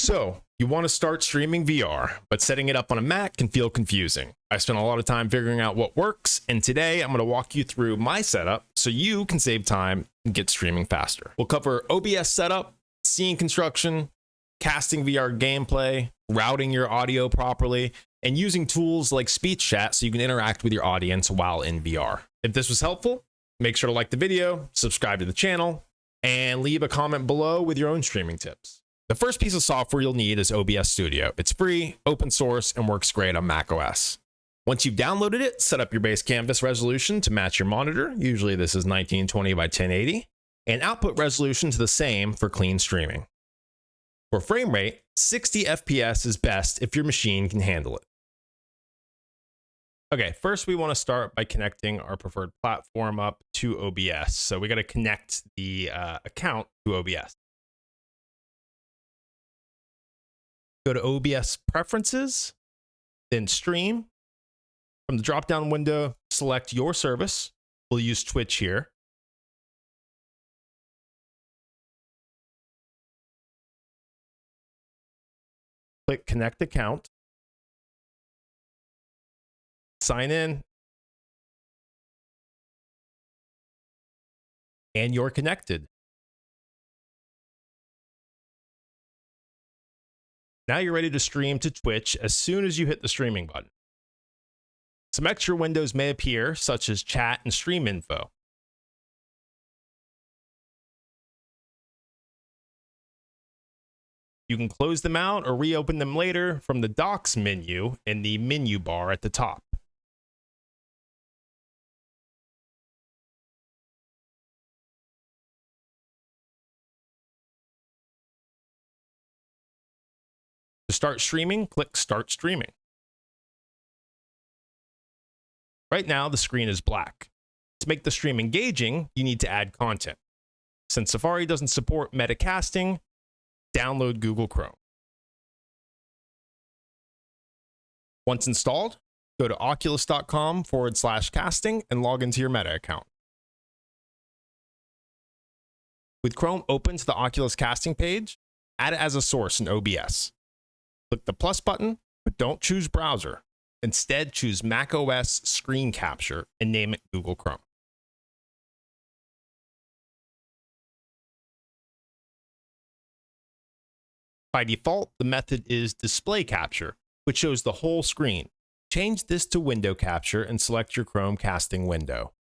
So, you want to start streaming VR, but setting it up on a Mac can feel confusing. I spent a lot of time figuring out what works, and today I'm going to walk you through my setup so you can save time and get streaming faster. We'll cover OBS setup, scene construction, casting VR gameplay, routing your audio properly, and using tools like SpeechChat so you can interact with your audience while in VR. If this was helpful, make sure to like the video, subscribe to the channel, and leave a comment below with your own streaming tips. The first piece of software you'll need is OBS Studio. It's free, open source, and works great on macOS. Once you've downloaded it, set up your base canvas resolution to match your monitor. Usually this is 1920 by 1080, and output resolution to the same for clean streaming. For frame rate, 60 FPS is best if your machine can handle it. Okay, first we want to start by connecting our preferred platform up to OBS. So we got to connect the account to OBS. Go to OBS Preferences, then Stream. From the drop-down window, select your service. We'll use Twitch here. Click Connect Account. Sign in. And you're connected. Now you're ready to stream to Twitch as soon as you hit the streaming button. Some extra windows may appear, such as chat and stream info. You can close them out or reopen them later from the Docs menu in the menu bar at the top. To start streaming, click Start Streaming. Right now, the screen is black. To make the stream engaging, you need to add content. Since Safari doesn't support metacasting, download Google Chrome. Once installed, go to oculus.com/casting and log into your Meta account. With Chrome open to the Oculus casting page, add it as a source in OBS. Click the plus button, but don't choose browser. Instead, choose macOS Screen Capture and name it Google Chrome. By default, the method is Display Capture, which shows the whole screen. Change this to Window Capture and select your Chrome casting window.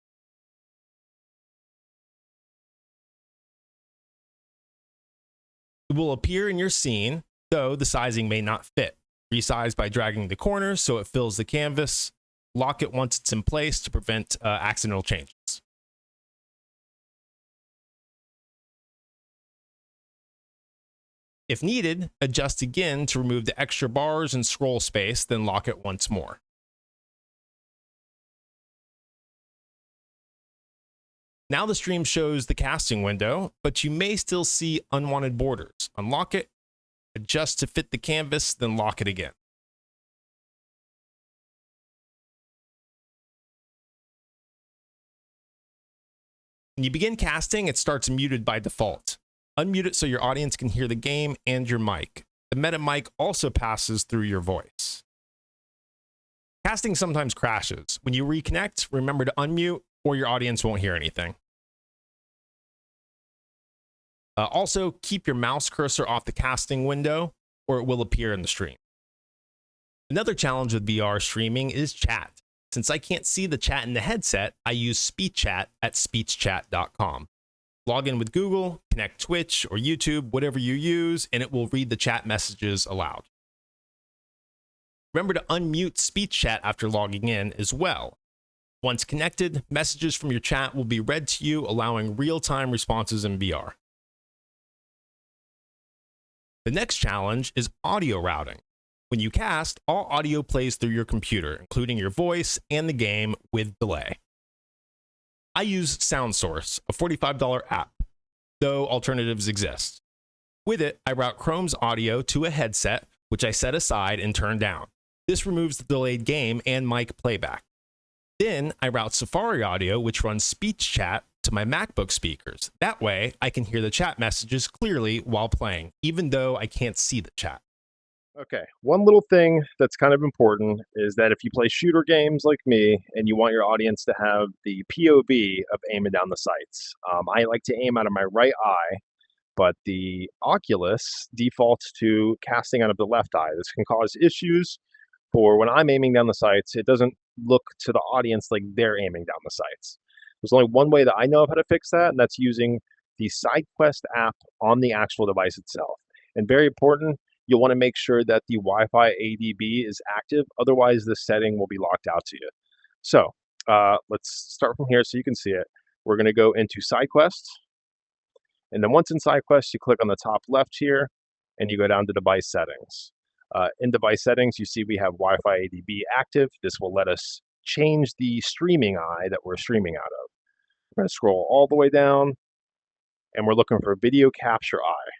It will appear in your scene, though the sizing may not fit. Resize by dragging the corners so it fills the canvas. Lock it once it's in place to prevent accidental changes. If needed, adjust again to remove the extra bars and scroll space, then lock it once more. Now the stream shows the casting window, but you may still see unwanted borders. Unlock it, adjust to fit the canvas, then lock it again. When you begin casting, it starts muted by default. Unmute it so your audience can hear the game and your mic. The meta mic also passes through your voice. Casting sometimes crashes. When you reconnect, remember to unmute or your audience won't hear anything. Also, keep your mouse cursor off the casting window or it will appear in the stream. Another challenge with VR streaming is chat. Since I can't see the chat in the headset, I use SpeechChat at speechchat.com. Log in with Google, connect Twitch or YouTube, whatever you use, and it will read the chat messages aloud. Remember to unmute SpeechChat after logging in as well. Once connected, messages from your chat will be read to you, allowing real-time responses in VR. The next challenge is audio routing. When you cast, all audio plays through your computer, including your voice and the game with delay. I use SoundSource, a $45 app, though alternatives exist. With it, I route Chrome's audio to a headset, which I set aside and turn down. This removes the delayed game and mic playback. Then I route Safari audio, which runs SpeechChat to my MacBook speakers. That way I can hear the chat messages clearly while playing, even though I can't see the chat. Okay, one little thing that's kind of important is that if you play shooter games like me and you want your audience to have the POV of aiming down the sights, I like to aim out of my right eye, but the Oculus defaults to casting out of the left eye. This can cause issues for when I'm aiming down the sights. It doesn't look to the audience like they're aiming down the sights. There's only one way that I know of how to fix that, and that's using the SideQuest app on the actual device itself. And very important, you'll want to make sure that the Wi-Fi ADB is active. Otherwise, this setting will be locked out to you. So let's start from here so you can see it. We're going to go into SideQuest. And then once in SideQuest, you click on the top left here, and you go down to device settings. In device settings, you see we have Wi-Fi ADB active. This will let us change the streaming eye that we're streaming out of. We're going to scroll all the way down, and we're looking for video capture eye.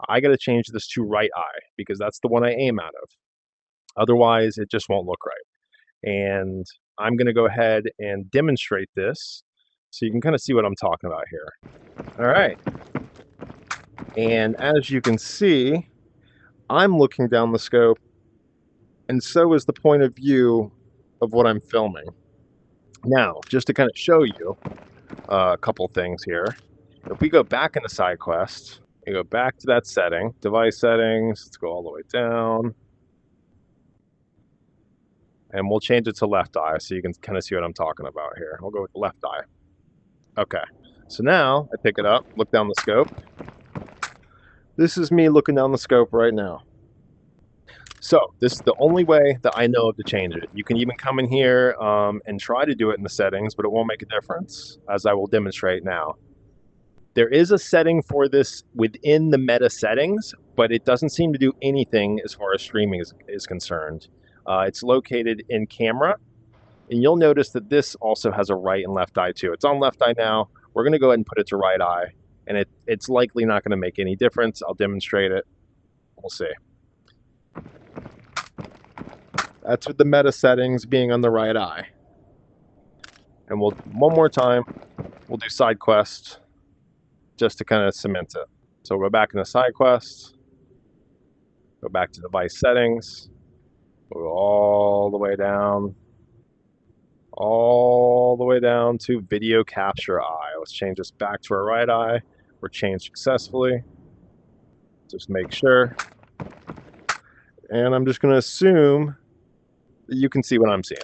I got to change this to right eye because that's the one I aim out of. Otherwise, it just won't look right. And I'm going to go ahead and demonstrate this so you can kind of see what I'm talking about here. All right. And as you can see, I'm looking down the scope, and so is the point of view of what I'm filming. Now, just to kind of show you a couple things here, if we go back into SideQuest, we go back to that setting, device settings, let's go all the way down, and we'll change it to left eye so you can kind of see what I'm talking about here. We'll go with left eye. Okay, so now I pick it up, look down the scope. This is me looking down the scope right now. So this is the only way that I know of to change it. You can even come in here and try to do it in the settings, but it won't make a difference, as I will demonstrate now. There is a setting for this within the meta settings, but it doesn't seem to do anything as far as streaming is concerned. It's located in camera, and you'll notice that this also has a right and left eye too. It's on left eye now. We're going to go ahead and put it to right eye, and it's likely not going to make any difference. I'll demonstrate it. We'll see. That's with the meta settings being on the right eye. And we'll, one more time, we'll do SideQuest just to kind of cement it. So we'll go back into SideQuest, go back to device settings, we'll go all the way down to video capture eye. Let's change this back to our right eye. We're changed successfully. Just make sure. And I'm just going to assume that you can see what I'm seeing.